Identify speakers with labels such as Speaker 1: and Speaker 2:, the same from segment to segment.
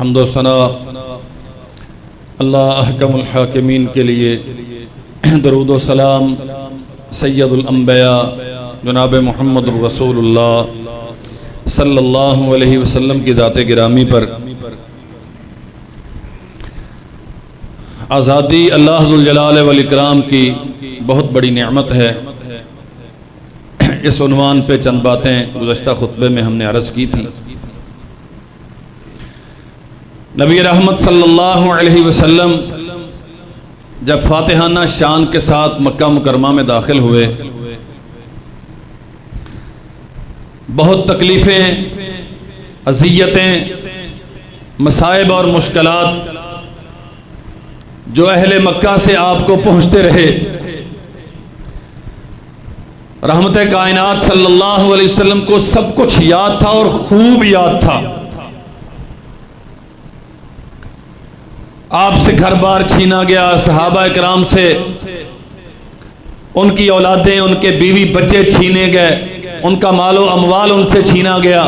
Speaker 1: حمد و ثنا اللہ احکم الحاکمین کے لیے، درود و سلام سید الانبیاء جناب محمد رسول اللہ صلی اللہ علیہ وسلم کی ذات گرامی پر۔ آزادی اللہ ذوالجلال والاکرام کی بہت بڑی نعمت ہے۔ اس عنوان پہ چند باتیں گزشتہ خطبے میں ہم نے عرض کی تھی۔ نبی رحمت صلی اللہ علیہ وسلم جب فاتحانہ شان کے ساتھ مکہ مکرمہ میں داخل ہوئے، بہت تکلیفیں، اذیتیں، مصائب اور مشکلات جو اہل مکہ سے آپ کو پہنچتے رہے، رحمت کائنات صلی اللہ علیہ وسلم کو سب کچھ یاد تھا اور خوب یاد تھا۔ آپ سے گھر بار چھینا گیا، صحابہ اکرام سے ان کی اولادیں، ان کے بیوی بچے چھینے گئے، ان کا مال و اموال ان سے چھینا گیا،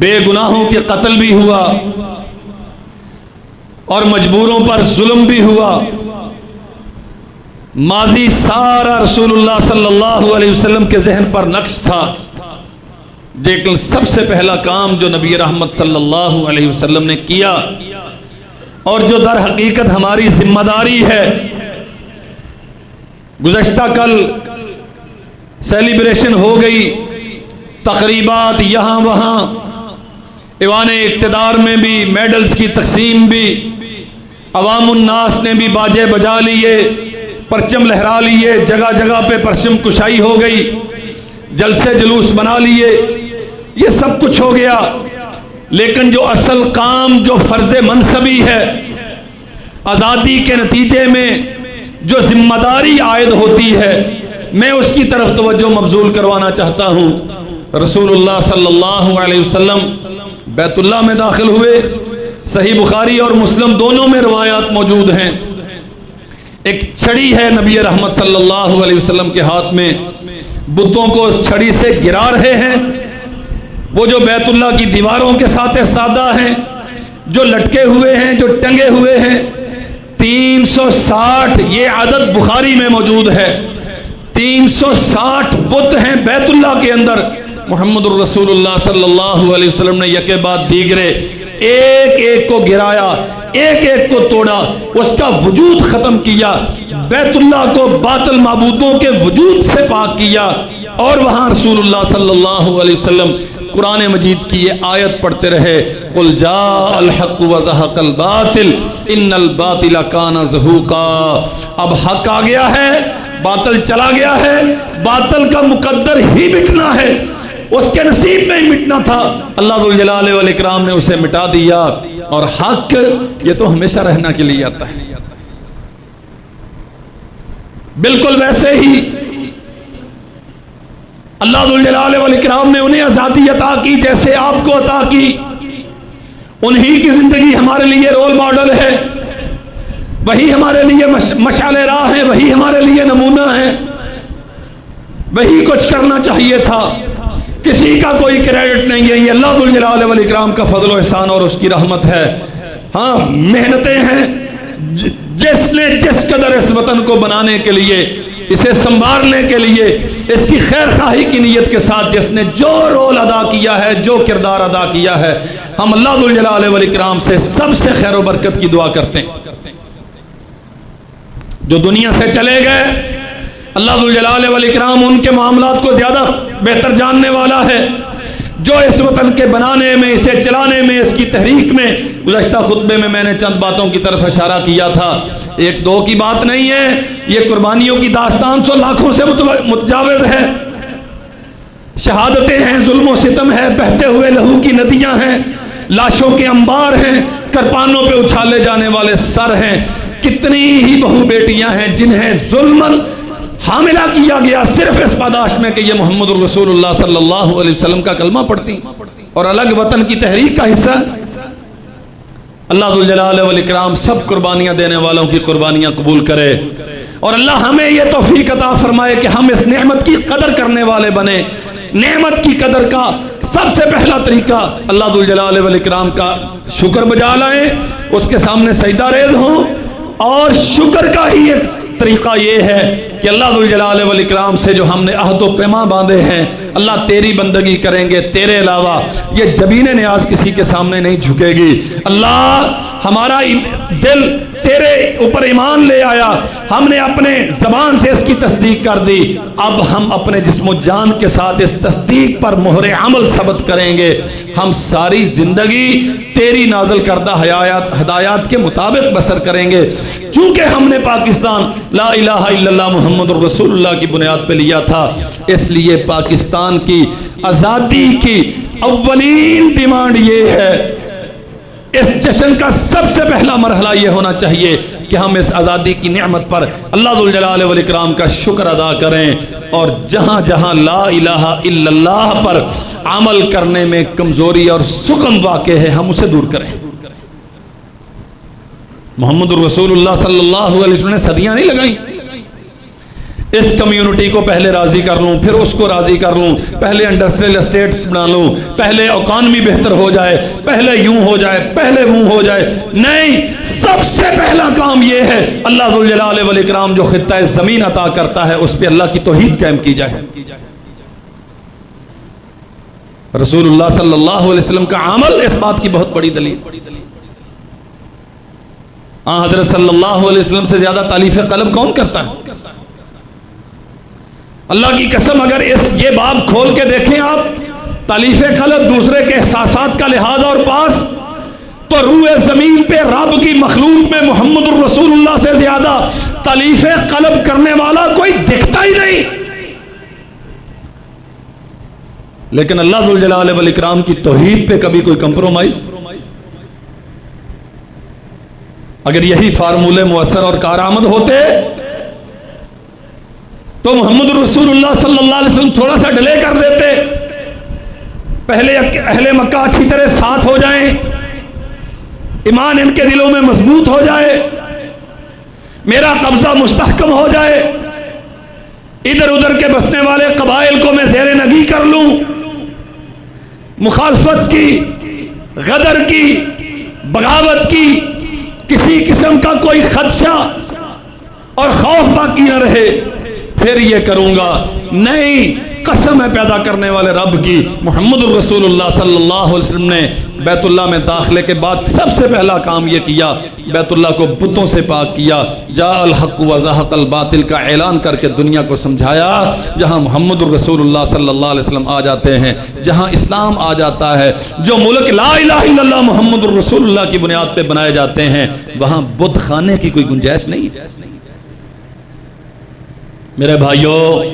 Speaker 1: بے گناہوں کے قتل بھی ہوا اور مجبوروں پر ظلم بھی ہوا۔ ماضی سارا رسول اللہ صلی اللہ علیہ وسلم کے ذہن پر نقش تھا، لیکن سب سے پہلا کام جو نبی رحمت صلی اللہ علیہ وسلم نے کیا اور جو در حقیقت ہماری ذمہ داری ہے، گزشتہ کل سیلیبریشن ہو گئی، تقریبات یہاں وہاں، ایوان اقتدار میں بھی میڈلز کی تقسیم بھی، عوام الناس نے بھی باجے بجا لیے، پرچم لہرا لیے، جگہ جگہ پہ پرچم کشائی ہو گئی، جلسے جلوس بنا لیے، یہ سب کچھ ہو گیا، لیکن جو اصل کام، جو فرض منصبی ہے، آزادی کے نتیجے میں جو ذمہ داری عائد ہوتی ہے، میں اس کی طرف توجہ مبذول کروانا چاہتا ہوں۔ رسول اللہ صلی اللہ علیہ وسلم بیت اللہ میں داخل ہوئے، صحیح بخاری اور مسلم دونوں میں روایات موجود ہیں۔ ایک چھڑی ہے نبی رحمت صلی اللہ علیہ وسلم کے ہاتھ میں، بتوں کو اس چھڑی سے گرا رہے ہیں، وہ جو بیت اللہ کی دیواروں کے ساتھ استادہ ہیں، جو لٹکے ہوئے ہیں، جو ٹنگے ہوئے ہیں، 360 یہ عدد بخاری میں موجود ہے، 360 بت ہیں بیت اللہ کے اندر۔ محمد الرسول اللہ صلی اللہ علیہ وسلم نے یکے بعد دیگرے ایک ایک کو گرایا، ایک ایک کو توڑا، اس کا وجود ختم کیا، بیت اللہ کو باطل معبودوں کے وجود سے پاک کیا، اور وہاں رسول اللہ صلی اللہ علیہ وسلم قرآن مجید کی یہ آیت پڑھتے رہے، قل جاء الحق وزہق الباطل ان الباطل کان زہوقا۔ اب حق آ گیا ہے، باطل چلا گیا ہے، باطل کا مقدر ہی مٹنا ہے، اس کے نصیب میں ہی مٹنا تھا، اللہ ذوالجلال والاکرام نے اسے مٹا دیا، اور حق یہ تو ہمیشہ رہنا کے لیے آتا ہے۔ بالکل ویسے ہی اللہ ذوالجلال والاکرام نے انہیں آزادی عطا کی جیسے آپ کو عطا کی، انہی کی زندگی ہمارے لیے رول ماڈل ہے، وہی ہمارے لیے مشعل راہ ہے، وہی ہمارے لیے نمونہ ہے، وہی کچھ کرنا چاہیے تھا، کسی کا کوئی کریڈٹ نہیں ہے، یہ اللہ ذوالجلال والاکرام کا فضل و احسان اور اس کی رحمت ہے۔ ہاں محنتیں ہیں، جس نے جس قدر اس وطن کو بنانے کے لیے، اسے سنبھالنے کے لیے، اس کی خیر خواہی کی نیت کے ساتھ جس نے جو رول ادا کیا ہے، جو کردار ادا کیا ہے، ہم اللہ ذوالجلال والاکرام سے سب سے خیر و برکت کی دعا کرتے ہیں۔ جو دنیا سے چلے گئے، اللہ ذوالجلال والاکرام ان کے معاملات کو زیادہ بہتر جاننے والا ہے، جو اس وطن کے بنانے میں، اسے چلانے میں، اس کی تحریک میں، گزشتہ خطبے میں میں نے چند باتوں کی طرف اشارہ کیا تھا، ایک دو کی بات نہیں ہے، یہ قربانیوں کی داستان تو لاکھوں سے متجاوز ہے، شہادتیں ہیں، ظلم و ستم ہے، بہتے ہوئے لہو کی ندیاں ہیں، لاشوں کے انبار ہیں، کرپانوں پہ اچھالے جانے والے سر ہیں، کتنی ہی بہو بیٹیاں ہیں جنہیں ظلماً حاملہ کیا گیا صرف اس پاداش میں کہ یہ محمد الرسول اللہ صلی اللہ علیہ وسلم کا کلمہ پڑھتی اور الگ وطن کی تحریک کا حصہ۔ اللہ ذوالجلال والاکرام سب قربانیاں دینے والوں کی قربانیاں قبول کرے، اور اللہ ہمیں یہ توفیق عطا فرمائے کہ ہم اس نعمت کی قدر کرنے والے بنے، نعمت کی قدر کا سب سے پہلا طریقہ اللہ ذو الجلال والاکرام کا شکر بجا لائیں، اس کے سامنے سجدہ ریز ہوں. اور شکر کا ہی ایک طریقہ یہ ہے کہ اللہ ذو الجلال والاکرام سے جو ہم نے عہد و پیمان باندھے ہیں، اللہ تیری بندگی کریں گے، تیرے علاوہ یہ جبین نیاز کسی کے سامنے نہیں جھکے گی. اللہ ہمارا دل تیرے اوپر ایمان لے آیا، ہم نے اپنے زبان سے اس کی تصدیق کر دی، اب ہم اپنے جسم و جان کے ساتھ اس تصدیق پر مہر عمل ثبت کریں گے. ہم ساری زندگی تیری نازل کردہ ہدایات کے مطابق بسر کریں گے. چونکہ ہم نے پاکستان لا الہ الا اللہ محمد الرسول اللہ کی بنیاد پہ لیا تھا، اس لیے پاکستان کی آزادی کی اولین ڈیمانڈ یہ ہے، اس جشن کا سب سے پہلا مرحلہ یہ ہونا چاہیے کہ ہم اس آزادی کی نعمت پر اللہ ذو الجلال والاکرام کا شکر ادا کریں، اور جہاں جہاں لا الہ الا اللہ پر عمل کرنے میں کمزوری اور سقم واقع ہے ہم اسے دور کریں. محمد الرسول اللہ صلی اللہ علیہ وسلم نے صدیاں نہیں لگائیں. اس کمیونٹی کو پہلے راضی کر لوں، پھر اس کو راضی کر لوں، پہلے انڈسٹریل اسٹیٹس بنا لوں، پہلے اکانومی بہتر ہو جائے، پہلے یوں ہو جائے، پہلے وہ ہو جائے. نہیں، سب سے پہلا کام یہ ہے اللہ ذو الجلال والاکرام جو خطہ زمین عطا کرتا ہے اس پہ اللہ کی توحید قائم کی جائے. رسول اللہ صلی اللہ علیہ وسلم کا عمل اس بات کی بہت بڑی دلیل. حضرت صلی اللہ علیہ وسلم سے زیادہ تالیف قلب کون کرتا ہے؟ اللہ کی قسم اگر یہ باب کھول کے دیکھیں آپ، تالیف قلب دوسرے کے احساسات کا لحاظ اور پاس، تو روح زمین پہ رب کی مخلوق میں محمد الرسول اللہ سے زیادہ تالیف قلب کرنے والا کوئی دکھتا ہی نہیں. لیکن اللہ ذو الجلال والاکرام کی توحید پہ کبھی کوئی کمپرومائز؟ اگر یہی فارمولے مؤثر اور کارآمد ہوتے تو محمد رسول اللہ صلی اللہ علیہ وسلم تھوڑا سا ڈیلے کر دیتے، پہلے اہل مکہ اچھی طرح ساتھ ہو جائیں، ایمان ان کے دلوں میں مضبوط ہو جائے، میرا قبضہ مستحکم ہو جائے، ادھر ادھر کے بسنے والے قبائل کو میں زیر نگی کر لوں، مخالفت کی، غدر کی، بغاوت کی کسی قسم کا کوئی خدشہ اور خوف باقی نہ رہے، پھر یہ کروں گا. نہیں، قسم ہے پیدا کرنے والے رب کی، محمد الرسول اللہ صلی اللہ علیہ وسلم نے بیت اللہ میں داخلے کے بعد سب سے پہلا کام یہ کیا، بیت اللہ کو بتوں سے پاک کیا، جاء الحق وزہق الباطل کا اعلان کر کے دنیا کو سمجھایا. جہاں محمد الرسول اللہ صلی اللہ علیہ وسلم آ جاتے ہیں، جہاں اسلام آ جاتا ہے، جو ملک لا الہ الا اللہ محمد الرسول اللہ کی بنیاد پہ بنائے جاتے ہیں، وہاں بت خانے کی کوئی گنجائش نہیں. میرے بھائیوں،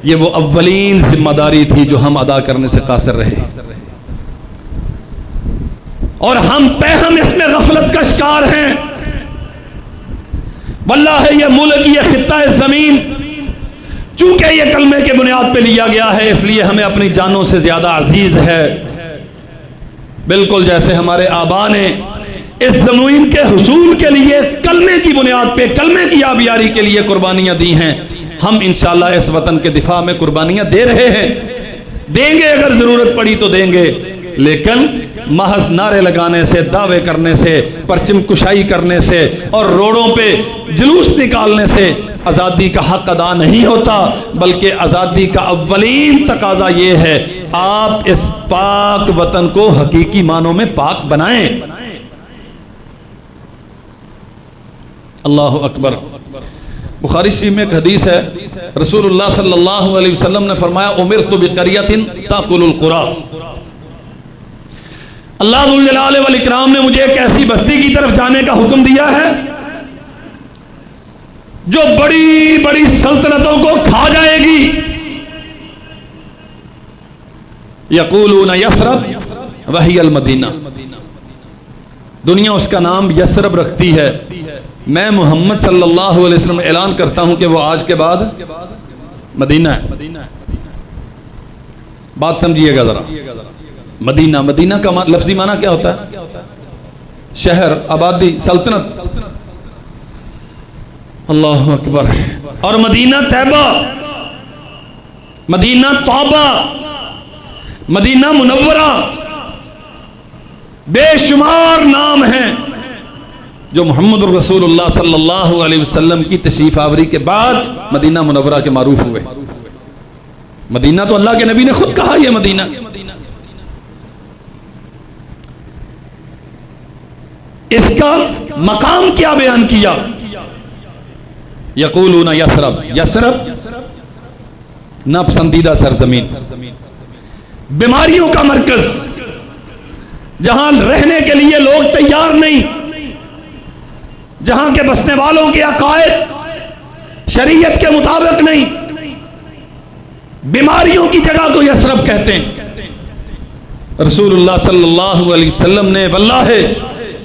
Speaker 1: یہ وہ اولین ذمہ داری تھی جو ہم ادا کرنے سے قاصر رہے، اور ہم اس میں غفلت کا شکار ہیں. واللہ یہ ملک، یہ خطہ زمین، چونکہ یہ کلمے کے بنیاد پہ لیا گیا ہے اس لیے ہمیں اپنی جانوں سے زیادہ عزیز ہے. بالکل جیسے ہمارے آبا نے اس زمین کے حصول کے لیے کلمے کی بنیاد پہ، کلمے کی آبیاری کے لیے قربانیاں دی ہیں، ہم انشاءاللہ اس وطن کے دفاع میں قربانیاں دے رہے ہیں، دیں گے اگر ضرورت پڑی تو دیں گے. لیکن محض نعرے لگانے سے، دعوے کرنے سے، پرچم کشائی کرنے سے اور روڈوں پہ جلوس نکالنے سے آزادی کا حق ادا نہیں ہوتا، بلکہ آزادی کا اولین تقاضا یہ ہے آپ اس پاک وطن کو حقیقی معنوں میں پاک بنائیں. اللہ اکبر. بخاری شریف میں ایک حدیث ہے، رسول اللہ صلی اللہ علیہ وسلم نے فرمایا امرت بقریۃ تاکل القری. اللہ ذو الجلال والاکرام نے مجھے ایک ایسی بستی کی طرف جانے کا حکم دیا ہے جو بڑی بڑی سلطنتوں کو کھا جائے گی. یقولون یثرب وہی المدینہ، دنیا اس کا نام یثرب رکھتی ہے، میں محمد صلی اللہ علیہ وسلم اعلان کرتا ہوں کہ وہ آج کے بعد مدینہ ہے. بات سمجھیے گا ذرا. مدینہ، مدینہ کا لفظی معنی کیا ہوتا ہے؟ شہر، آبادی، سلطنت. اللہ اکبر. اور مدینہ طیبہ، مدینہ طیبہ، مدینہ منورہ، بے شمار نام ہیں جو محمد الرسول اللہ صلی اللہ علیہ وسلم کی تشریف آوری کے بعد مدینہ منورہ کے معروف ہوئے۔ مدینہ تو اللہ کے نبی نے خود کہا یہ مدینہ۔ اس کا مقام کیا بیان کیا؟ یقولون یثرب، یثرب ناپسندیدہ سرزمین، بیماریوں کا مرکز، جہاں رہنے کے لیے لوگ تیار نہیں، جہاں کے بسنے والوں کے عقائد شریعت کے مطابق نہیں، بیماریوں کی جگہ کو یثرب کہتے ہیں۔ رسول اللہ صلی اللہ علیہ وسلم نے واللہ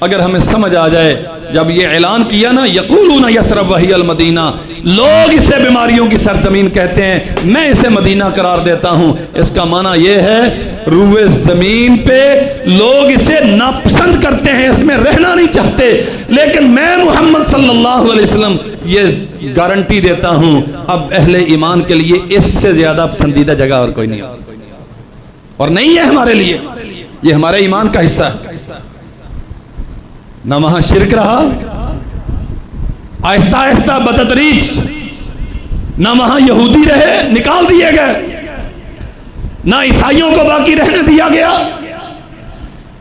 Speaker 1: اگر ہمیں سمجھ آ جائے، جب یہ اعلان کیا نا یقولون یثرب وہی المدینہ، لوگ اسے بیماریوں کی سرزمین کہتے ہیں، میں اسے مدینہ قرار دیتا ہوں، اس کا معنی یہ ہے روئے زمین پہ لوگ اسے ناپسند کرتے ہیں، اس میں رہنا نہیں چاہتے، لیکن میں محمد صلی اللہ علیہ وسلم یہ گارنٹی دیتا ہوں اب اہل ایمان کے لیے اس سے زیادہ پسندیدہ جگہ اور کوئی نہیں، اور نہیں ہے ہمارے لیے، یہ ہمارے ایمان کا حصہ ہے۔ نہ وہاں شرک رہا، آہستہ آہستہ بتدریج، نہ وہاں یہودی رہے، نکال دیے گئے، نہ عیسائیوں کو باقی رہنے دیا گیا،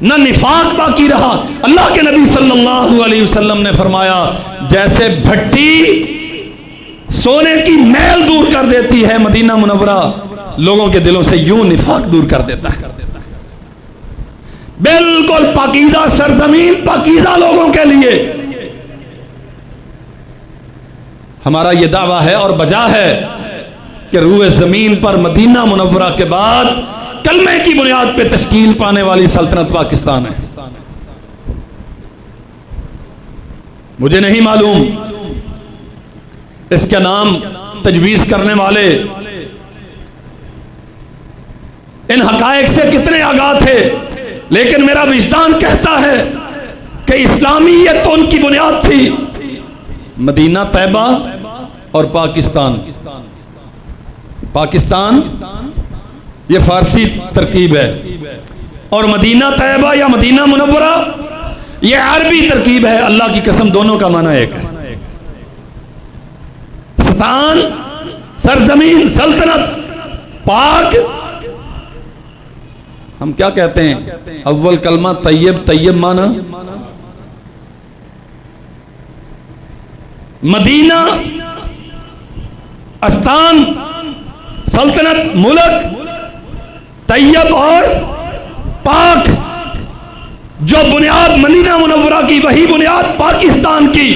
Speaker 1: نہ نفاق باقی رہا۔ اللہ کے نبی صلی اللہ علیہ وسلم نے فرمایا جیسے بھٹی سونے کی میل دور کر دیتی ہے، مدینہ منورہ لوگوں کے دلوں سے یوں نفاق دور کر دیتا ہے۔ بالکل پاکیزہ سرزمین، پاکیزہ لوگوں کے لیے۔ ہمارا یہ دعویٰ ہے اور بجا ہے کہ روئے زمین پر مدینہ منورہ کے بعد کلمے کی بنیاد پہ تشکیل پانے والی سلطنت پاکستان ہے۔ مجھے نہیں معلوم اس کا نام تجویز کرنے والے ان حقائق سے کتنے آگاہ تھے، لیکن میرا وجدان کہتا ہے کہ اسلامیت تو ان کی بنیاد تھی، مدینہ طیبہ اور پاکستان۔ پاکستان یہ فارسی ترکیب ہے، اور مدینہ طیبہ یا مدینہ منورہ یہ عربی ترکیب ہے۔ اللہ کی قسم دونوں کا معنی ایک ہے۔ ستان، سرزمین، سلطنت، پاک۔ ہم کیا کہتے ہیں؟ اول کلمہ طیب، طیب معنی مدینہ، استان، سلطنت، ملک، طیب اور پاک۔ جو بنیاد مدینہ منورہ کی وہی بنیاد پاکستان کی،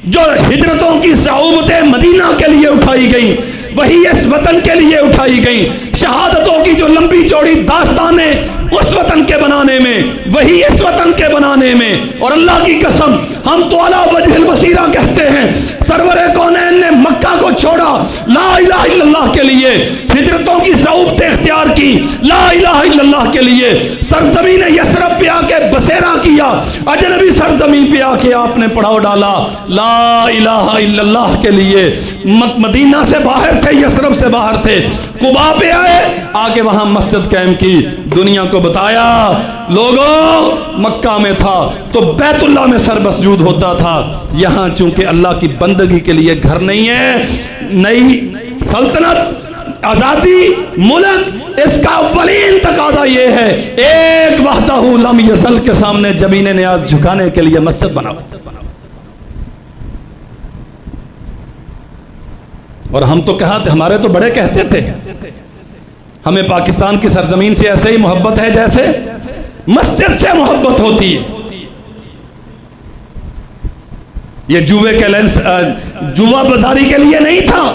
Speaker 1: جو ہجرتوں کی صعوبتیں مدینہ کے لیے اٹھائی گئیں وہی اس وطن کے لیے اٹھائی گئیں، شہادتوں کی جو لمبی چوڑی داستانیں اس وطن کے بنانے میں وہی اس وطن کے بنانے میں۔ اور اللہ کی قسم ہم تو علی وجہ البصیرہ کہتے ہیں، سرور کونین نے مکہ کو چھوڑا لا الہ الا اللہ کے لیے، ہجرتوں کی صعوبتیں اختیار کی لا الہ الا اللہ کے لیے، سرزمین یثرب پہ آ کے بسیرا کیا، اجنبی سرزمین پہ آ کے آپ نے پڑاؤ ڈالا لا الہ الا اللہ کے لیے۔ مدینہ سے باہر تھے، یثرب سے باہر تھے، قباء پہ آئے، آگے وہاں مسجد قائم کی، دنیا کو بتایا لوگوں مکہ میں تھا تو بیت اللہ میں سر مسجود ہوتا تھا، یہاں چونکہ اللہ کی بندگی کے لیے گھر نہیں ہے، نئی سلطنت، آزادی، ملک، اس کا اولین تقاضا یہ ہے ایک وحدہ لم یزل کے سامنے جبین نیاز جھکانے کے لیے مسجد بناؤ۔ اور ہم تو کہا ہمارے تو بڑے کہتے تھے ہمیں پاکستان کی سرزمین سے ایسے ہی محبت ہے جیسے مسجد سے محبت ہوتی ہے۔ یہ جوا بازاری کے لیے نہیں تھا،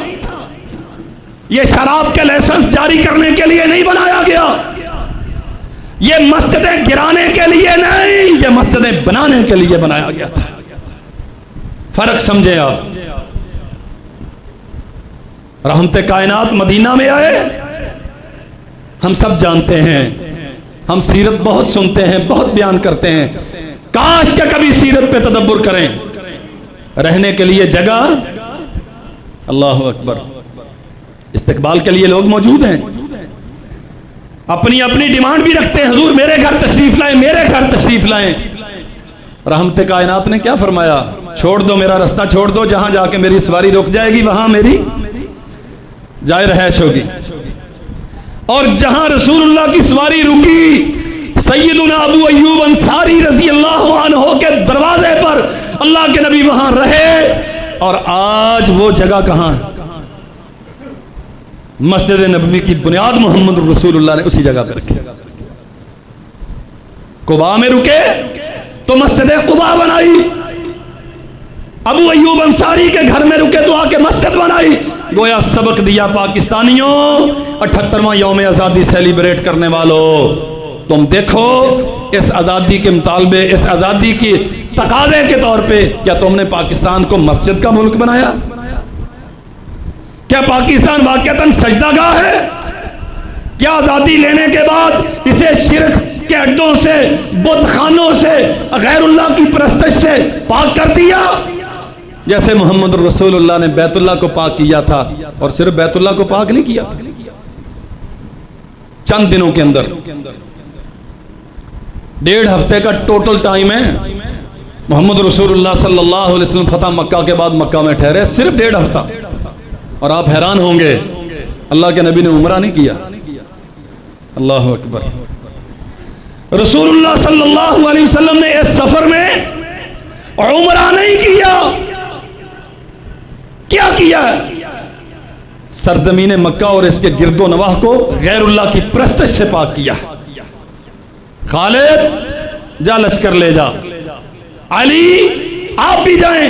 Speaker 1: یہ شراب کے لائسنس جاری کرنے کے لیے نہیں بنایا گیا، یہ مسجدیں گرانے کے لیے نہیں، یہ مسجدیں بنانے کے لیے بنایا گیا تھا۔ فرق سمجھے آپ؟ رحمت کائنات مدینہ میں آئے، ہم سب جانتے ہیں، ہم سیرت بہت سنتے ہیں، بہت بیان کرتے ہیں، کاش کہ کبھی سیرت پہ تدبر کریں۔ رہنے کے لیے جگہ، اللہ اکبر، اس استقبال کے لیے لوگ موجود ہیں، اپنی اپنی ڈیمانڈ بھی رکھتے ہیں، حضور میرے گھر تشریف لائیں، میرے گھر تشریف لائیں۔ رحمت کائنات نے کیا فرمایا؟ چھوڑ دو، میرا رستہ چھوڑ دو، جہاں جا کے میری سواری رک جائے گی وہاں میری جائے رہائش ہوگی۔ اور جہاں رسول اللہ کی سواری رکی، سیدنا ابو ایوب انصاری رضی اللہ عنہ کے دروازے پر اللہ کے نبی وہاں رہے، اور آج وہ جگہ کہاں ہے؟ مسجد نبوی کی بنیاد محمد رسول اللہ نے اسی جگہ پر رکھی۔ قباء میں رکے تو مسجد قباء بنائی، ابو ایوب انصاری کے گھر میں رکے تو آ کے مسجد بنائی۔ گویا سبق دیا پاکستانیوں، 78واں یوم آزادی سیلیبریٹ کرنے والوں، تم دیکھو اس آزادی کے مطالبے، اس آزادی کی تقاضے کے طور پہ کیا تم نے پاکستان کو مسجد کا ملک بنایا؟ کیا پاکستان واقعتاً سجدہ گاہ ہے؟ کیا آزادی لینے کے بعد اسے شرک کے اڈوں سے، بت خانوں سے، غیر اللہ کی پرستش سے پاک کر دیا؟ جیسے محمد رسول اللہ نے بیت اللہ کو پاک کیا تھا، اور صرف بیت اللہ کو پاک نہیں کیا، چند دنوں کے اندر 1.5 ہفتے کا ٹوٹل ٹائم ہے۔ محمد رسول اللہ صلی اللہ علیہ وسلم فتح مکہ کے بعد مکہ میں ٹھہرے صرف 1.5 ہفتہ، اور آپ حیران ہوں گے اللہ کے نبی نے عمرہ نہیں کیا۔ اللہ اکبر۔ رسول اللہ صلی اللہ علیہ وسلم نے اس سفر میں عمرہ نہیں کیا، کیا کیا؟ سرزمین مکہ اور اس کے گرد و نواح کو غیر اللہ کی پرستش سے پاک کیا۔ خالد جا لشکر لے جا، علی آپ بھی جائیں،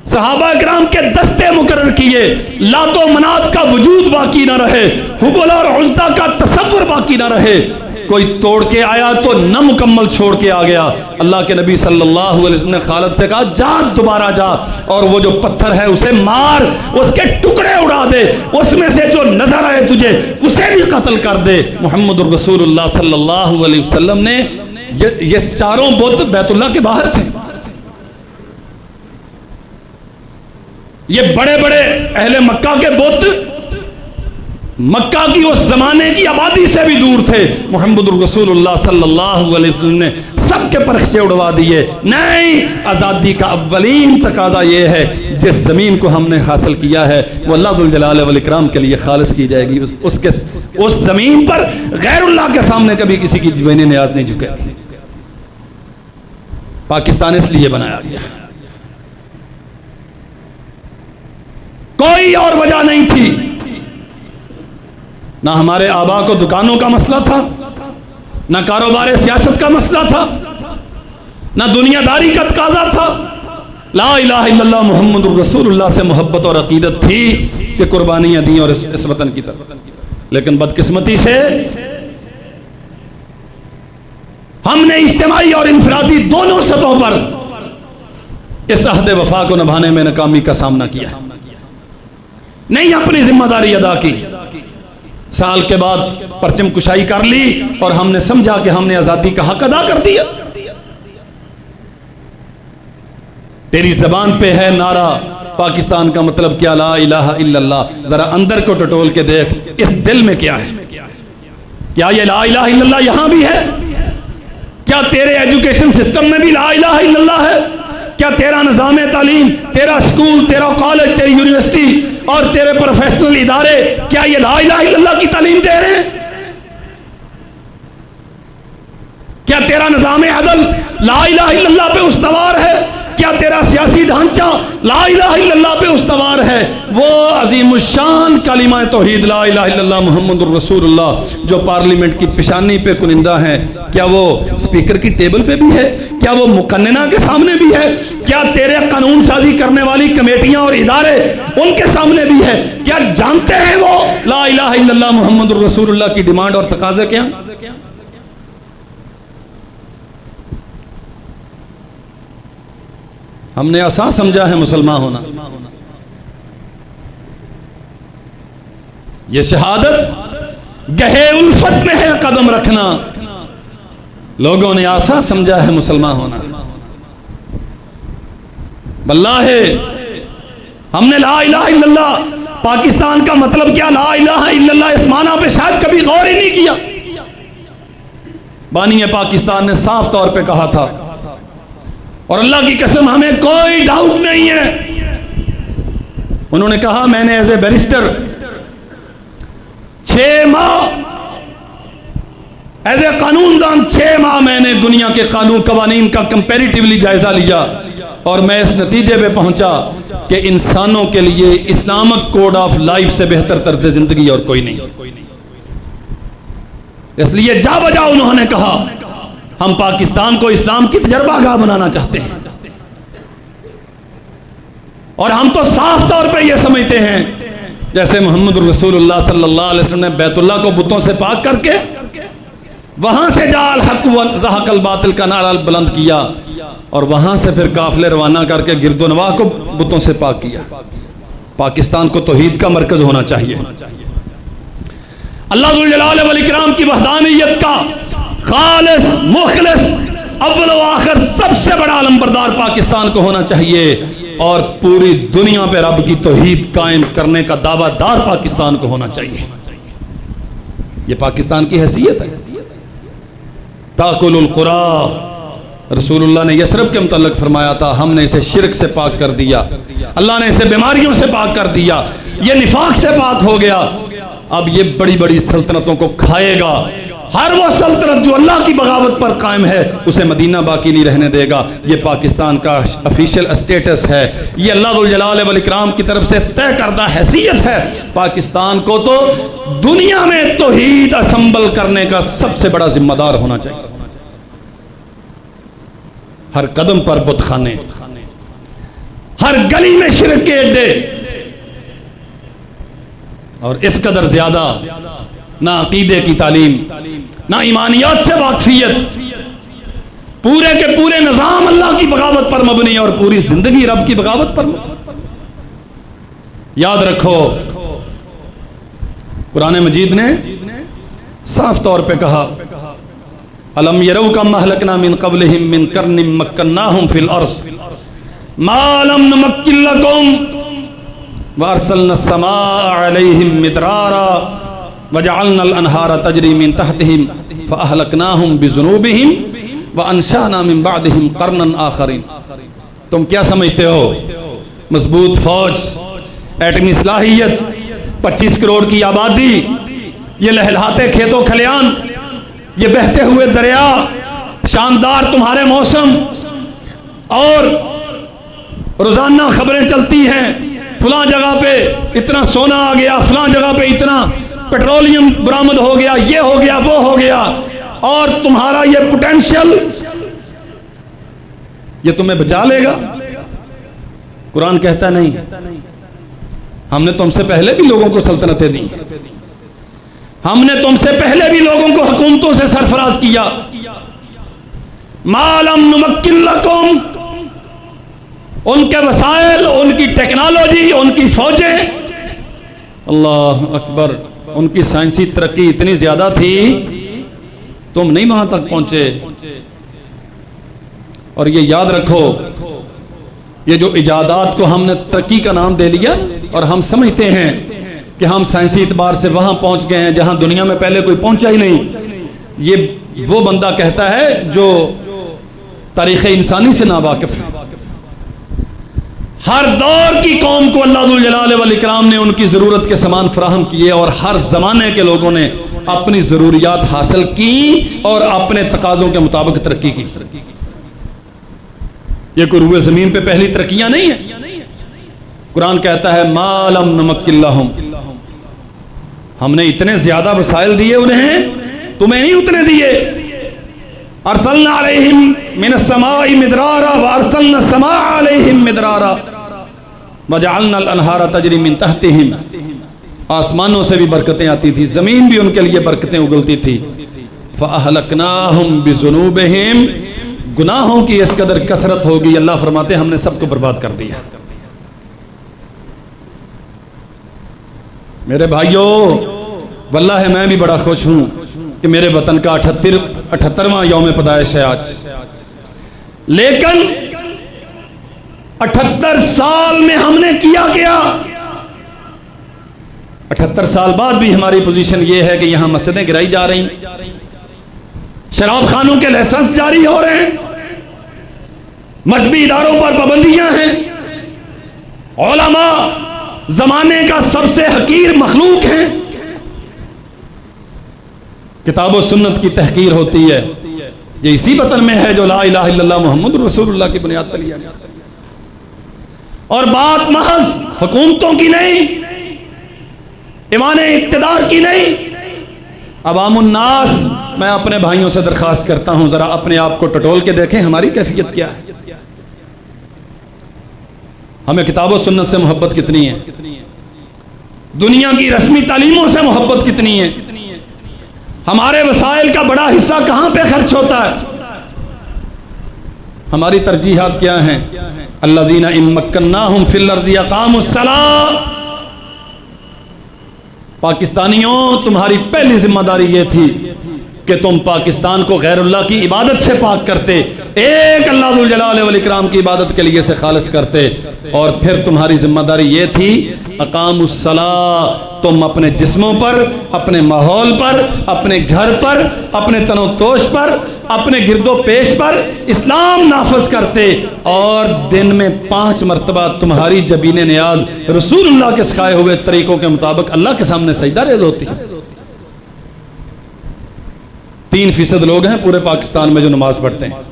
Speaker 1: صحابہ اکرام کے دستے مقرر کیے، لات و منات کا وجود باقی نہ رہے، حبل اور عزا کا تصور باقی نہ رہے، کوئی توڑ کے آیا تو نہ مکمل چھوڑ کے آ گیا۔ اللہ کے نبی صلی اللہ علیہ وسلم نے خالد سے کہا جا، دوبارہ جا، اور وہ جو پتھر ہے اسے مار، اس کے ٹکڑے اڑا دے، اس میں سے جو نظر آئے تجھے اسے بھی قتل کر دے۔ محمد رسول اللہ صلی اللہ علیہ وسلم نے یہ چاروں بت بیت اللہ کے باہر تھے، یہ بڑے بڑے اہل مکہ کے بت مکہ کی اس زمانے کی آبادی سے بھی دور تھے۔ محمد رسول اللہ صلی اللہ علیہ وسلم نے سب کے پرخچے اڑوا دیے۔ نہیں، آزادی کا اولین تقاضا یہ ہے جس زمین کو ہم نے حاصل کیا ہے وہ اللہ ذوالجلال والاکرام کے لیے خالص کی جائے گی، اس زمین پر غیر اللہ کے سامنے کبھی کسی کی جبین نیاز نہیں جھکے گی۔ پاکستان اس لیے بنایا گیا، کوئی اور وجہ نہیں تھی۔ نہ ہمارے آبا کو دکانوں کا مسئلہ تھا، نہ کاروبار سیاست کا مسئلہ تھا، نہ دنیا داری کا تقاضا تھا۔ لا الہ الا اللہ محمد رسول اللہ سے محبت اور عقیدت تھی کہ قربانیاں دیں اور اس وطن کی طرف، لیکن بدقسمتی سے ہم نے اجتماعی اور انفرادی دونوں سطحوں پر اس عہد وفا کو نبھانے میں ناکامی کا سامنا کیا، نہیں اپنی ذمہ داری ادا کی۔ سال کے بعد پرچم کشائی کر لی اور ہم نے سمجھا کہ ہم نے آزادی کا حق ادا کر دیا۔ تیری زبان پہ ہے نعرہ پاکستان کا مطلب کیا، لا الہ الا اللہ، ذرا اندر کو ٹٹول کے دیکھ اس دل میں کیا ہے؟ کیا یہ لا الہ الا اللہ یہاں بھی ہے؟ کیا تیرے ایجوکیشن سسٹم میں بھی لا الہ الا اللہ ہے؟ کیا تیرا نظام تعلیم، تیرا اسکول، تیرا کالج، تیری یونیورسٹی اور تیرے پروفیشنل ادارے کیا یہ لا الہ الا اللہ کی تعلیم دے رہے ہیں؟ کیا تیرا نظام عدل لا الہ الا اللہ پہ استوار ہے؟ کیا تیرا سیاسی ڈھانچہ لا الہ الا اللہ پہ استوار ہے؟ وہ عظیم الشان کلمہ توحید لا الہ الا اللہ محمد رسول اللہ جو پارلیمنٹ کی پیشانی پہ کنندہ ہیں، کیا وہ اسپیکر کی ٹیبل پہ بھی ہے؟ کیا وہ مقننہ کے سامنے بھی ہے؟ کیا تیرے قانون سازی کرنے والی کمیٹیاں اور ادارے ان کے سامنے بھی ہے؟ کیا جانتے ہیں وہ لا الہ الا اللہ محمد رسول اللہ کی ڈیمانڈ اور تقاضے کیا؟ ہم نے آسان سمجھا ہے مسلمان ہونا، یہ شہادت گہے الفت میں ہے قدم رکھنا، لوگوں نے آسان سمجھا ہے مسلمان ہونا۔ واللہ ہم نے لا الہ الا اللہ پاکستان کا مطلب کیا، لا الہ الا اللہ، اس معنی پہ شاید کبھی غور ہی نہیں کیا۔ بانی پاکستان نے صاف طور پہ کہا تھا، اور اللہ کی قسم ہمیں کوئی ڈاؤٹ نہیں ہے، انہوں نے کہا میں نے ایز اے بیرسٹر 6 ماہ ایز اے قانون دان 6 ماہ میں نے دنیا کے قوانین کا کمپیریٹیولی جائزہ لیا، اور میں اس نتیجے پہ پہنچا کہ انسانوں کے لیے اسلامک کوڈ آف لائف سے بہتر طرز زندگی اور کوئی نہیں۔ اس لیے جا بجا انہوں نے کہا ہم پاکستان کو اسلام کی تجربہ گاہ بنانا چاہتے ہیں، اور ہم تو صاف طور پہ یہ سمجھتے ہیں جیسے محمد رسول اللہ صلی اللہ علیہ وسلم نے بیت اللہ کو بتوں سے پاک کر کے وہاں سے جا الحق وزہق الباطل کا نعرہ بلند کیا، اور وہاں سے پھر قافلے روانہ کر کے گرد و نواح کو بتوں سے پاک کیا۔ پاکستان کو توحید کا مرکز ہونا چاہیے، اللہ ذو الجلال والاکرام کی وحدانیت کا خالص مخلص اول و آخر سب سے بڑا علمبردار پاکستان کو ہونا چاہیے، اور پوری دنیا پہ رب کی توحید قائم کرنے کا دعویٰ دار پاکستان کو ہونا چاہیے۔ یہ پاکستان کی حیثیت ہے۔ تاکل القرى، رسول اللہ نے یثرب کے متعلق فرمایا تھا ہم نے اسے شرک سے پاک کر دیا، اللہ نے اسے بیماریوں سے پاک کر دیا، یہ نفاق سے پاک ہو گیا، اب یہ بڑی بڑی سلطنتوں کو کھائے گا، ہر وہ سلطنت جو اللہ کی بغاوت پر قائم ہے اسے مدینہ باقی نہیں رہنے دے گا۔ یہ پاکستان کا افیشل اسٹیٹس ہے، یہ اللہ ذو الجلال والاکرام کی طرف سے طے کردہ حیثیت ہے۔ پاکستان کو تو دنیا میں توحید اسمبل کرنے کا سب سے بڑا ذمہ دار ہونا چاہیے۔ ہر قدم پر بت خانے، ہر گلی میں شرک کے اڈے، اور اس قدر زیادہ نہ عقیدے کی تعلیم، نہ ایمانیات سے واقفیت، پورے کے پورے نظام اللہ کی بغاوت پر مبنی اور پوری زندگی رب کی بغاوت پر مبنی۔ یاد رکھو قرآن مجید نے صاف طور پہ کہا الم یروا کم اہلکنا من قبلہم من قرن مکناہم فی الارض ما لم نمکن لکم وارسلنا السماء علیہم مدرارا وجعلنا الانہار تجری من تحتہم فاہلکناہم بذنوبہم وانشأنا من بعدہم قرنا آخرین۔ تم کیا سمجھتے ہو؟ مضبوط فوج، ایٹمی صلاحیت، 25 کروڑ کی آبادی، یہ لہلہاتے کھیتوں کھلیان، یہ بہتے ہوئے دریا، شاندار تمہارے موسم، اور روزانہ خبریں چلتی ہیں فلاں جگہ پہ اتنا سونا آ گیا، فلاں جگہ پہ اتنا پیٹرولیم برآمد ہو گیا، یہ ہو گیا وہ ہو گیا، اور تمہارا یہ پوٹینشل یہ تمہیں بچا لے گا؟ قرآن کہتا نہیں، ہم نے تم سے پہلے بھی لوگوں کو سلطنتیں دی، ہم نے تم سے پہلے بھی لوگوں کو حکومتوں سے سرفراز کیا۔ ما لم نمکن لکم، ان کے وسائل، ان کی ٹیکنالوجی، ان کی فوجیں، اللہ اکبر، ان کی سائنسی ترقی اتنی زیادہ تھی تم نہیں وہاں تک پہنچے۔ اور یہ یاد رکھو یہ جو ایجادات کو ہم نے ترقی کا نام دے لیا اور ہم سمجھتے ہیں کہ ہم سائنسی اعتبار سے وہاں پہنچ گئے ہیں جہاں دنیا میں پہلے کوئی پہنچا ہی نہیں، یہ وہ بندہ کہتا ہے جو تاریخ انسانی سے ناواقف ہے۔ ہر دور کی قوم کو اللہ ذو الجلال والاکرام نے ان کی ضرورت کے سامان فراہم کیے، اور ہر زمانے کے لوگوں نے اپنی ضروریات حاصل کی اور اپنے تقاضوں کے مطابق ترقی کی۔ یہ کوئی روئے زمین پہ پہلی ترقیاں نہیں ہیں۔ قرآن کہتا ہے ما لم نمکن لہم، ہم نے اتنے زیادہ وسائل دیے انہیں، تمہیں نہیں اتنے دیے۔ ارسلنا علیہم من السماء مدرارا وارسلنا السماء علیہم مدرارا وجعلنا الانہار تجری من تحتہم، آسمانوں سے بھی برکتیں آتی تھی، زمین بھی ان کے لیے برکتیں اگلتی تھی۔ فاہلکناہم بذنوبہم، گناہوں کی اس قدر کثرت ہوگی، اللہ فرماتے ہم نے سب کو برباد کر دیا۔ میرے بھائیوں، واللہ میں بھی بڑا خوش ہوں کہ میرے وطن کا 78واں یوم پیدائش ہے آج، لیکن 78 سال میں ہم نے کیا 78 سال بعد بھی ہماری پوزیشن یہ ہے کہ یہاں مسجدیں گرائی جا رہی ہیں، شراب خانوں کے لائسنس جاری ہو رہے ہیں، مذہبی اداروں پر پابندیاں ہیں، علماء زمانے کا سب سے حقیر مخلوق ہیں، کتاب و سنت کی تحقیر ہوتی ہے۔ یہ اسی وطن میں ہے جو لا الہ الا اللہ محمد رسول اللہ کی بنیاد پر لیا گیا، اور بات محض حکومتوں کی نہیں، ایوان اقتدار کی نہیں، عوام الناس۔ میں اپنے بھائیوں سے درخواست کرتا ہوں ذرا اپنے آپ کو ٹٹول کے دیکھیں ہماری کیفیت کیا ہے، ہمیں کتاب و سنت سے محبت کتنی ہے، دنیا کی رسمی تعلیموں سے محبت کتنی ہے، ہمارے وسائل کا بڑا حصہ کہاں پہ خرچ ہوتا ہے، ہماری ترجیحات کیا ہیں؟ الذین ان مکناہم فی الارض اقاموا الصلاۃ۔ پاکستانیوں تمہاری پہلی ذمہ داری یہ تھی کہ تم پاکستان کو غیر اللہ کی عبادت سے پاک کرتے، ایک اللہ ذو الجلال والاکرام کی عبادت کے لیے سے خالص کرتے، اور پھر تمہاری ذمہ داری یہ تھی اقاموا الصلاۃ، تم اپنے جسموں پر، اپنے ماحول پر، اپنے گھر پر، اپنے تن و توش پر، اپنے گرد و پیش پر اسلام نافذ کرتے، اور دن میں 5 مرتبہ تمہاری جبین نیاز رسول اللہ کے سکھائے ہوئے طریقوں کے مطابق اللہ کے سامنے سجدہ ریز ہوتی۔ 3% لوگ ہیں پورے پاکستان میں جو نماز پڑھتے ہیں۔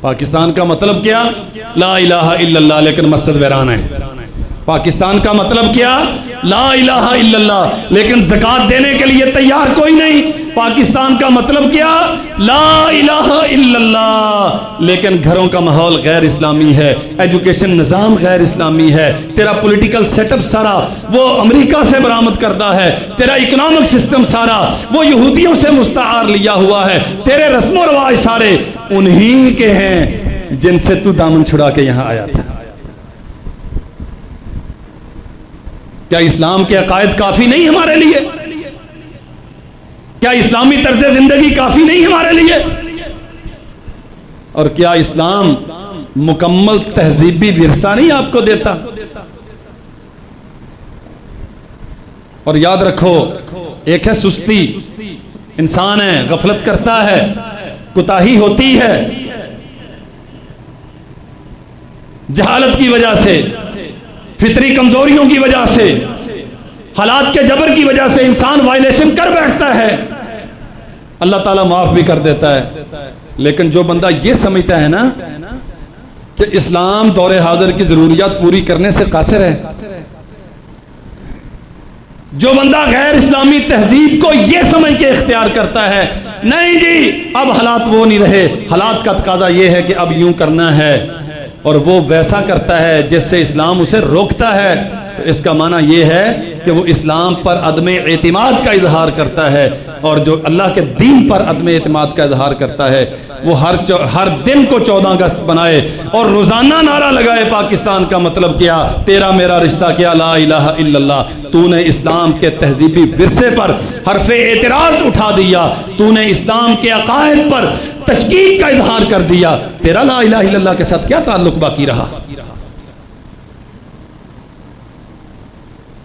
Speaker 1: پاکستان کا مطلب کیا؟ لا الہ الا اللہ، لیکن مسجد ویران ہے۔ پاکستان کا مطلب کیا؟ لا الہ الا اللہ، لیکن زکوٰۃ دینے کے لیے تیار کوئی نہیں۔ پاکستان کا مطلب کیا؟ لا الہ الا اللہ، لیکن گھروں کا ماحول غیر اسلامی ہے، ایجوکیشن نظام غیر اسلامی ہے، تیرا پولیٹیکل سیٹ اپ سارا وہ امریکہ سے برآمد کردہ ہے، تیرا اکنامک سسٹم سارا وہ یہودیوں سے مستعار لیا ہوا ہے، تیرے رسم و رواج سارے انہی کے ہیں جن سے تو دامن چھڑا کے یہاں آیا تھا۔ کیا اسلام کے عقائد کافی نہیں ہمارے لیے؟ کیا اسلامی طرز زندگی کافی نہیں ہمارے لیے؟ اور کیا اسلام مکمل تہذیبی ورثہ نہیں آپ کو دیتا؟ اور یاد رکھو، ایک ہے سستی، انسان ہے غفلت کرتا ہے، کوتاہی ہوتی ہے، جہالت کی وجہ سے، فطری کمزوریوں کی وجہ سے، حالات کے جبر کی وجہ سے انسان وائلیشن کر بیٹھتا ہے، اللہ تعالیٰ معاف بھی کر دیتا ہے۔ لیکن جو بندہ یہ سمجھتا ہے نا کہ اسلام دور حاضر کی ضروریات پوری کرنے سے قاصر ہے، جو بندہ غیر اسلامی تہذیب کو یہ سمجھ کے اختیار کرتا ہے نہیں جی اب حالات وہ نہیں رہے، حالات کا تقاضا یہ ہے کہ اب یوں کرنا ہے، اور وہ ویسا کرتا ہے جس سے اسلام اسے روکتا ہے، تو اس کا معنی یہ ہے کہ وہ اسلام پر عدم اعتماد کا اظہار کرتا ہے، اور جو اللہ کے دین پر عدم اعتماد کا اظہار کرتا ہے وہ ہر دن کو 14 اگست بنائے اور روزانہ نعرہ لگائے پاکستان کا مطلب کیا، تیرا میرا رشتہ کیا، لا الہ الا اللہ۔ تو نے اسلام کے تہذیبی ورثے پر حرف اعتراض اٹھا دیا، تو نے اسلام کے عقائد پر تشکیک کا اظہار کر دیا، تیرا لا الہ الا اللہ کے ساتھ کیا تعلق باقی رہا؟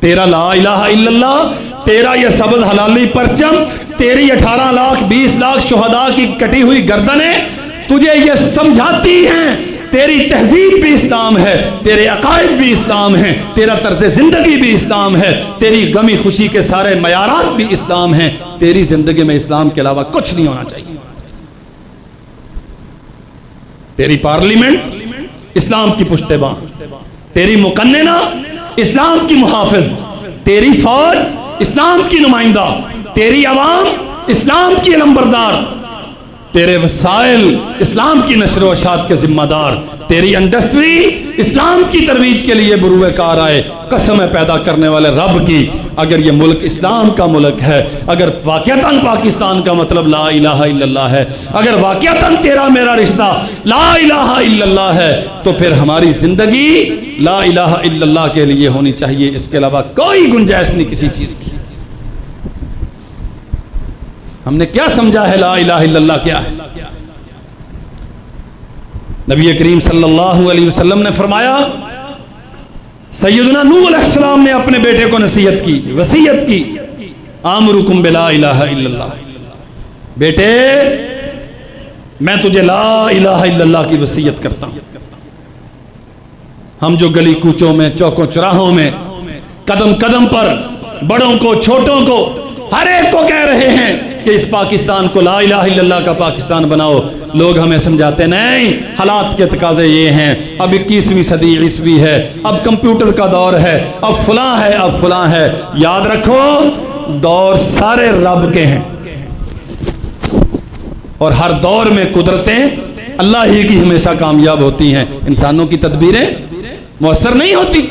Speaker 1: تیرا لا الہ الا اللہ، تیرا یہ سبز حلالی پرچم، تیری 18 لاکھ 20 لاکھ شہداء کی کٹی ہوئی گردنیں تجھے یہ سمجھاتی ہیں تیری تہذیب بھی اسلام ہے، تیرے عقائد بھی اسلام ہیں، تیرا طرز زندگی بھی اسلام ہے، تیری غمی خوشی کے سارے معیارات بھی اسلام ہیں، تیری زندگی میں اسلام کے علاوہ کچھ نہیں ہونا چاہیے۔ تیری پارلیمنٹ اسلام کی پشت باں، تیری مقننہ اسلام کی محافظ، تیری فوج اسلام کی نمائندہ، تیری عوام اسلام کی علمبردار، تیرے وسائل اسلام کی نشر و اشاعت کے ذمہ دار، تیری انڈسٹری اسلام کی ترویج کے لیے بروئے کار آئے۔ قسم ہے پیدا کرنے والے رب کی، اگر یہ ملک اسلام کا ملک ہے، اگر واقعتاً پاکستان کا مطلب لا الہ الا اللہ ہے، اگر واقعتاً تیرا میرا رشتہ لا الہ الا اللہ ہے، تو پھر ہماری زندگی لا الہ الا اللہ کے لیے ہونی چاہیے، اس کے علاوہ کوئی گنجائش نہیں کسی چیز کی۔ ہم نے کیا سمجھا ہے لا الہ الا اللہ کیا ہے؟ نبی کریم صلی اللہ علیہ وسلم نے فرمایا سیدنا نوح علیہ السلام نے اپنے بیٹے کو نصیحت کی، وصیت کی، آمرکم بلا الہ الا اللہ، بیٹے میں تجھے لا الہ الا اللہ کی وصیت کرتا ہوں۔ ہم جو گلی کوچوں میں، چوکوں چراہوں میں، قدم قدم پر بڑوں کو چھوٹوں کو ہر ایک کو کہہ رہے ہیں کہ اس پاکستان کو لا الہ الا اللہ کا پاکستان بناؤ، لوگ ہمیں سمجھاتے نہیں، حالات کے تقاضے یہ ہیں، اب 21ویں صدی عیسوی ہے، اب کمپیوٹر کا دور ہے، اب فلاں ہے، اب فلاں ہے۔ یاد رکھو دور سارے رب کے ہیں، اور ہر دور میں قدرتیں اللہ ہی کی ہمیشہ کامیاب ہوتی ہیں، انسانوں کی تدبیریں مؤثر نہیں ہوتی۔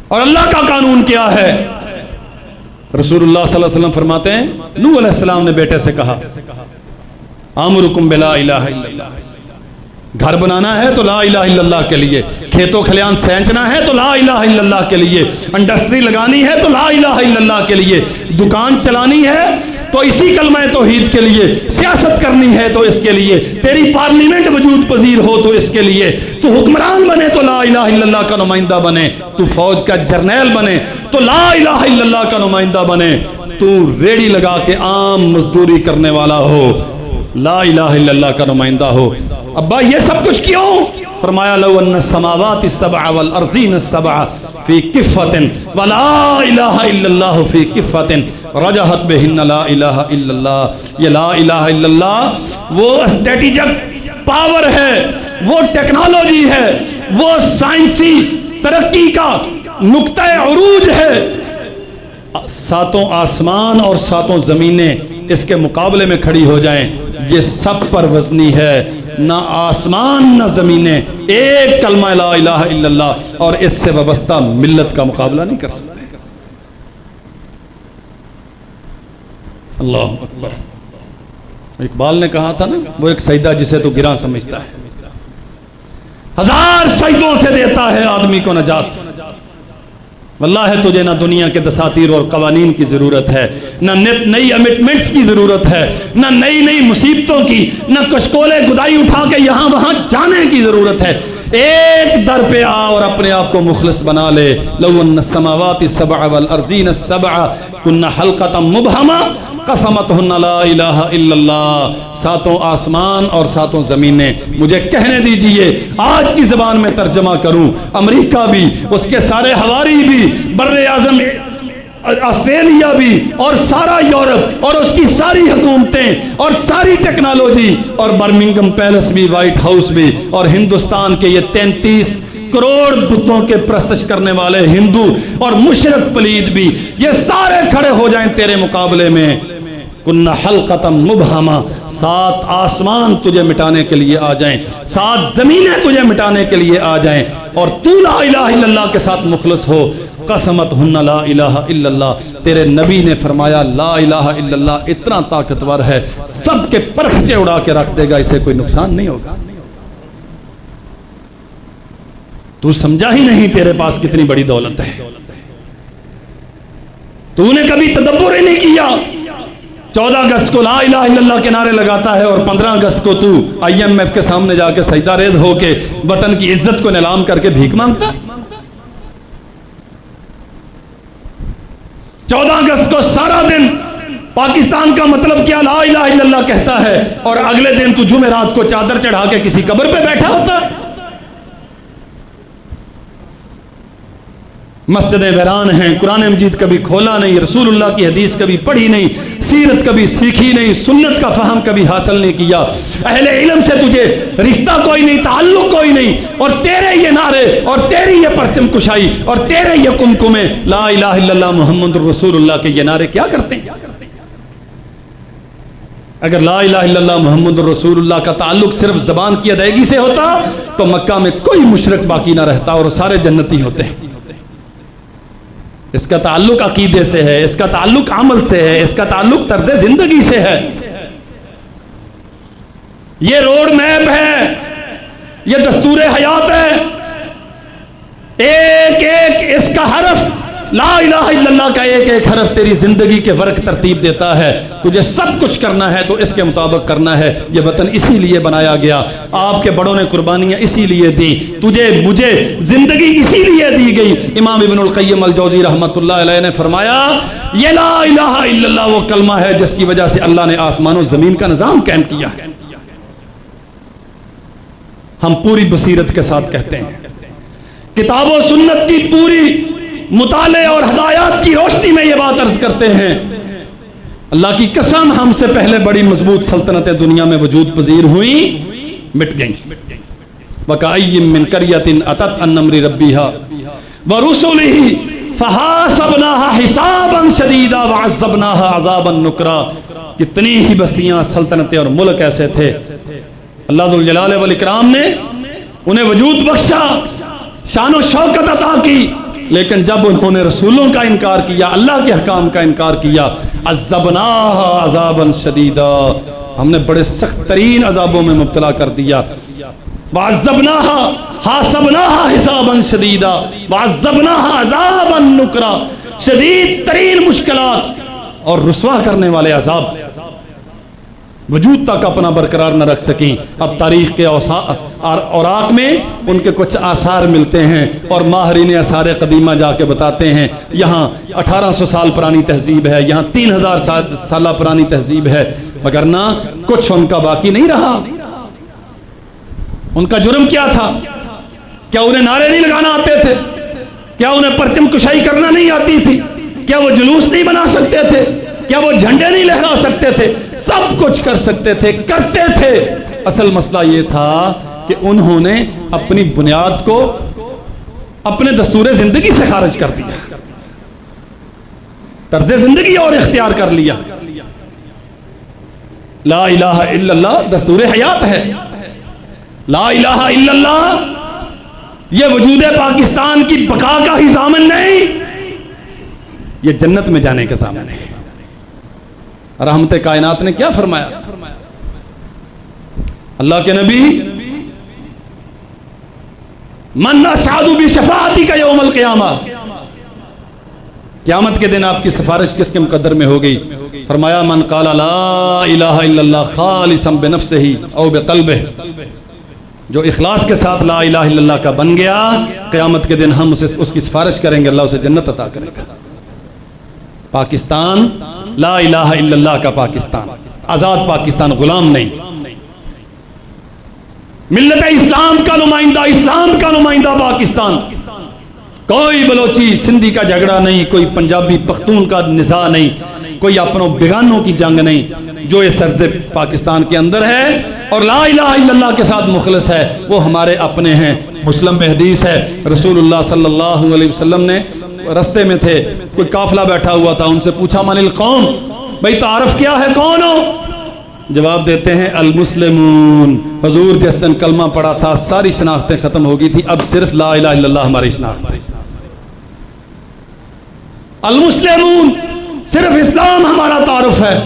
Speaker 1: اور اللہ کا قانون کیا ہے؟ رسول اللہ صلی اللہ علیہ وسلم فرماتے ہیں نوح علیہ السلام نے بیٹے سے کہا آمرکم بلا الہ الا اللہ، گھر بنانا ہے تو لا الہ الا اللہ کے لیے، کھیتوں کھلیان سینچنا ہے تو لا الہ الا اللہ کے لیے، انڈسٹری لگانی ہے تو لا الہ الا اللہ کے لیے، دکان چلانی ہے تو اسی کلمہ توحید کے لیے، سیاست کرنی ہے تو اس کے لیے، تیری پارلیمنٹ وجود پذیر ہو تو اس کے لیے، تو حکمران بنے تو لا الہ الا اللہ کا نمائندہ بنے، تو فوج کا جرنیل بنے تو لا الہ الا اللہ کا نمائندہ بنے، تو ریڑی لگا کے عام مزدوری کرنے والا ہو، لا الہ الا اللہ کا نمائندہ ہو۔ ابا یہ سب کچھ کیوں؟ فرمایا لو ان السماوات السبع والارضین السبع فی کفۃ ولا الہ الا اللہ فی کفۃ رجحت بہن لا الہ الا اللہ۔ یہ لا الہ الا اللہ وہ اسٹریٹجک پاور ہے، وہ ٹیکنالوجی ہے، وہ سائنسی ترقی کا نقطہ عروج ہے۔ ساتوں آسمان اور ساتوں زمینیں اس کے مقابلے میں کھڑی ہو جائیں، یہ سب پر وزنی ہے، نہ آسمان نہ زمینیں ایک کلمہ لا الہ الا اللہ اور اس سے وابستہ ملت کا مقابلہ نہیں کر سکتے۔ اللہ اکبر۔ اقبال نے کہا تھا نا، وہ ایک سجدہ جسے تو گراں سمجھتا ہے، ہزار سجدوں سے دیتا ہے آدمی کو نجات۔ واللہ ہے تجھے نہ دنیا کے دساتیر اور قوانین کی ضرورت ہے، نہ نئی امیٹمنٹس کی ضرورت ہے، نہ نئی مصیبتوں کی، نہ کشکولے گدائی اٹھا کے یہاں وہاں جانے کی ضرورت ہے۔ ایک در پہ آ اور اپنے آپ کو مخلص بنا لے۔ لو ان السماوات السبع والارضین السبع کن حلقۃ مبہمہ قسمتہن لا الہ الا اللہ۔ ساتوں آسمان اور ساتوں زمینیں، مجھے کہنے دیجئے آج کی زبان میں ترجمہ کروں، امریکہ بھی، اس کے سارے حواری بھی، بر اعظم آسٹریلیا بھی، اور سارا یورپ اور اس کی ساری حکومتیں اور ساری ٹیکنالوجی، اور برمنگم پیلس بھی، وائٹ ہاؤس بھی، اور ہندوستان کے یہ 33 کروڑ بتوں کے پرستش کرنے والے ہندو اور مشرک پلید بھی، یہ سارے کھڑے ہو جائیں تیرے مقابلے میں، کن حلقۃ مبہمہ، 7 آسمان تجھے مٹانے کے لیے آ جائیں، 7 زمینیں تجھے مٹانے کے لیے آ جائیں، اور تو لا الہ الا اللہ کے ساتھ مخلص ہو، قسمتہن لا الہ الا اللہ۔ تیرے نبی نے فرمایا لا الہ الا اللہ اتنا طاقتور ہے، سب کے پرخچے اڑا کے رکھ دے گا، اسے کوئی نقصان نہیں ہوگا۔ تو سمجھا ہی نہیں تیرے پاس کتنی بڑی دولت ہے، تو نے کبھی تدبر ہی نہیں کیا۔ 14 اگست کو لا الہ الا اللہ کے نعرے لگاتا ہے، اور 15 اگست کو تو IMF کے سامنے جا کے سجدہ ریز ہو کے وطن کی عزت کو نیلام کر کے بھیک مانگتا۔ 14 اگست کو سارا دن پاکستان کا مطلب کیا لا الہ الا اللہ کہتا ہے، اور اگلے دن تو جمعرات کو چادر چڑھا کے کسی قبر پہ بیٹھا ہوتا ہے۔ مسجدیں ویران ہیں، قرآن مجید کبھی کھولا نہیں، رسول اللہ کی حدیث کبھی پڑھی نہیں، سیرت کبھی سیکھی نہیں، سنت کا فہم کبھی حاصل نہیں کیا، اہل علم سے تجھے رشتہ کوئی نہیں، تعلق کوئی نہیں، اور تیرے یہ نعرے اور تیری یہ پرچم کشائی اور تیرے یہ کمکمے لا الہ الا اللہ محمد رسول اللہ کے یہ نعرے کیا کرتے ہیں؟ اگر لا الہ الا اللہ محمد رسول اللہ کا تعلق صرف زبان کی ادائیگی سے ہوتا تو مکہ میں کوئی مشرک باقی نہ رہتا اور سارے جنتی ہوتے ہیں۔ اس کا تعلق عقیدے سے ہے، اس کا تعلق عمل سے ہے، اس کا تعلق طرز زندگی سے ہے۔ یہ روڈ میپ ہے، یہ دستور حیات ہے، ایک ایک اس کا حرف لا الہ الا اللہ کا ایک ایک حرف تیری زندگی کے ورق ترتیب دیتا ہے. تجھے سب کچھ کرنا ہے تو اس کے مطابق کرنا ہے. یہ وطن اسی لیے بنایا گیا, آپ کے بڑوں نے قربانیاں اسی لیے دی, تجھے مجھے زندگی اسی لیے دی گئی. امام ابن القیم الجوزی رحمۃ اللہ علیہ نے فرمایا یہ لا الہ الا اللہ وہ کلمہ ہے جس کی وجہ سے اللہ نے آسمان و زمین کا نظام قائم کیا ہے. ہم پوری بصیرت کے ساتھ کہتے ہیں, کتاب و سنت کی پوری مطالعے اور ہدایات کی روشنی میں یہ بات عرض کرتے ہیں, اللہ کی قسم ہم سے پہلے بڑی مضبوط سلطنتیں دنیا میں وجود پذیر ہوئیں, مٹ گئیں. وَكَأَيِّن مِّن قَرْيَةٍ أَتَتْ عَنْ أَمْرِ رَبِّهَا وَرُسُلِهِ فَحَاسَبْنَاهَا حِسَابًا شَدِيدًا وَعَذَّبْنَاهَا عَذَابًا نُكْرًا. کتنی ہی بستیاں, سلطنتیں اور ملک ایسے تھے, اللہ ذوالجلال والاکرام نے انہیں وجود بخشا, شان و شوکت عطا کی, لیکن جب انہوں نے رسولوں کا انکار کیا, اللہ کے حکام کا انکار کیا, عذبناها عذابا شدیدا, ہم نے بڑے سخت ترین عذابوں میں مبتلا کر دیا. وعذبناها حاسبناها حسابا شدیدا وعذبناها عذابا نکرا, شدید ترین مشکلات اور رسوا کرنے والے عذاب وجود تک اپنا برقرار نہ رکھ سکیں. اب تاریخ کے اوراق میں ان کے کچھ آثار ملتے ہیں اور ماہرین آثار قدیمہ جا کے بتاتے ہیں یہاں 1800 سال پرانی تہذیب ہے, یہاں 3000 سالہ پرانی تہذیب ہے, مگر نہ کچھ ان کا باقی نہیں رہا. ان کا جرم کیا تھا؟ کیا انہیں نعرے نہیں لگانا آتے تھے؟ کیا انہیں پرچم کشائی کرنا نہیں آتی تھی؟ کیا وہ جلوس نہیں بنا سکتے تھے؟ کیا وہ جھنڈے نہیں لہرا سکتے تھے؟ سب کچھ کر سکتے تھے, کرتے تھے. اصل مسئلہ یہ تھا کہ انہوں نے اپنی بنیاد کو اپنے دستور زندگی سے خارج کر دیا, طرز زندگی اور اختیار کر لیا. لا الہ الا اللہ دستور حیات ہے. لا الہ الا اللہ یہ وجود پاکستان کی بقا کا ہی ضامن نہیں, یہ جنت میں جانے کا ضامن ہے. رحمت کائنات نے کیا فرمایا؟ اللہ کے نبی من اسعد بشفاعتک یوم القیامہ, قیامت کے دن آپ کی سفارش کس کے مقدر میں ہو گئی؟ فرمایا من قال لا الہ الا اللہ خالصا بنفسہ او بقلبہ, جو اخلاص کے ساتھ لا الہ الا اللہ کا بن گیا, قیامت کے دن ہم اس کی سفارش کریں گے, اللہ اسے جنت عطا کرے گا. پاکستان لا الہ الا اللہ کا پاکستان, آزاد پاکستان, غلام نہیں. ملت اسلام کا نمائندہ, اسلام کا نمائندہ پاکستان. کوئی بلوچی سندھی کا جھگڑا نہیں, کوئی پنجابی پختون کا نزاع نہیں, کوئی اپنوں بیگانوں کی جنگ نہیں. جو یہ سرز پاکستان کے اندر ہے اور لا الہ الا اللہ کے ساتھ مخلص ہے وہ ہمارے اپنے ہیں. مسلم میں حدیث ہے, رسول اللہ صلی اللہ علیہ وسلم نے رستے میں تھے, کوئی قافلہ بیٹھا ہوا تھا, ان سے پوچھا من القوم, بھئی تعارف کیا ہے, کون ہو؟ جواب دیتے ہیں المسلمون. حضور جس دن کلمہ پڑھا تھا ساری شناختیں ختم ہو گئی تھی, اب صرف لا الہ الا اللہ ہماری شناخت ہے. المسلمون, صرف اسلام ہمارا تعارف ہے.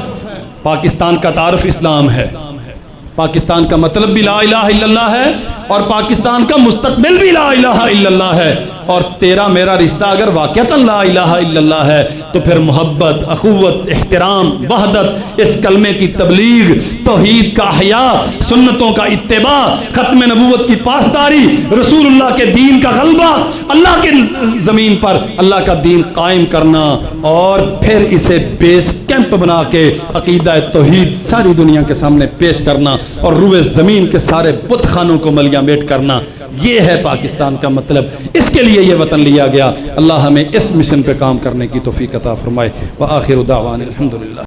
Speaker 1: پاکستان کا تعارف اسلام ہے, پاکستان کا مطلب بھی لا الہ الا اللہ ہے اور پاکستان کا مستقبل بھی لا الہ الا اللہ ہے. اور تیرا میرا رشتہ اگر واقعتاً لا الہ الا اللہ ہے تو پھر محبت, اخوت, احترام, وحدت, اس کلمے کی تبلیغ, توحید کا احیاء, سنتوں کا اتباع, ختم نبوت کی پاسداری, رسول اللہ کے دین کا غلبہ, اللہ کے زمین پر اللہ کا دین قائم کرنا, اور پھر اسے بیس کیمپ بنا کے عقیدہ توحید ساری دنیا کے سامنے پیش کرنا اور روئے زمین کے سارے بت خانوں کو ملیاں میٹ کرنا. یہ ہے پاکستان کا مطلب, اس کے لیے یہ وطن لیا گیا. اللہ ہمیں اس مشن پہ کام کرنے کی توفیق عطا فرمائے. وآخر دعوانا الحمدللہ.